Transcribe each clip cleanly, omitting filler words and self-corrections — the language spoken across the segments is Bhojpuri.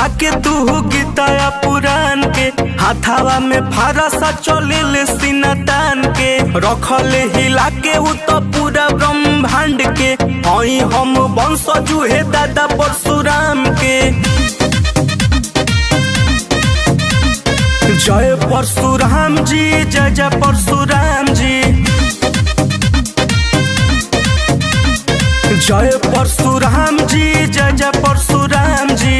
उठा के तू गीताया पुराण के हाथावा में फारसा चले सीना तान के रखले हिला के उ तो पूरा ब्रह्मांड के हई हम वंशजु हे दादा परशुराम के। जय परशुराम जी, जय जय परशुराम जी, जय परशुराम जी, जय जय परशुराम जी।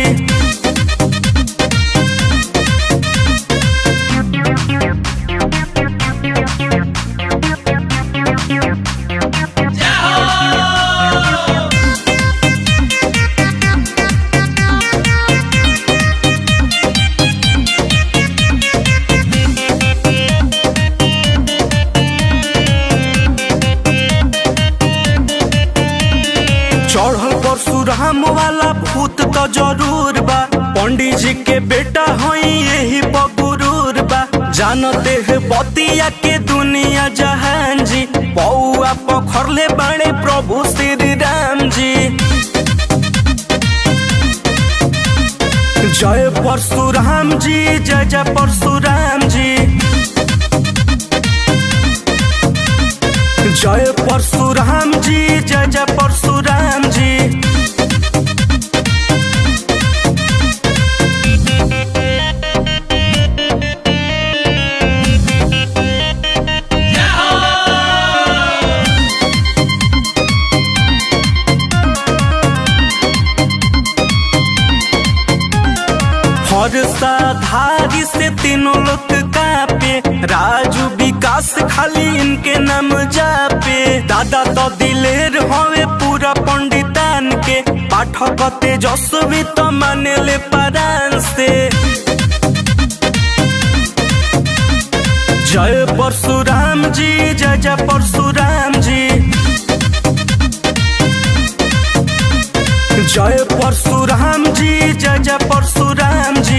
चढ़ल परशुराम वाला भूत तो जरूर बा, पंडित जी के बेटा हई यही बगुरूर बा। जानते है बतिया के दुनिया जहान जी, पौआ पखरले बाणे प्रभु श्री राम जी। जय परशुराम जी, जय जय परशुराम जी, जय परशुराम जी, जय जय परशुराम जी। धारी से तीनों लोग कापे, राजू विकास खाली इनके नाम जापे। दादा तो दिलेर हवे पूरा पंडितान के, पाठक तेजस्वी तो माने ले परान से। जय परशुराम जी, जय जय परशुराम जी, जय परशुराम जी, जय जय परशुराम जी।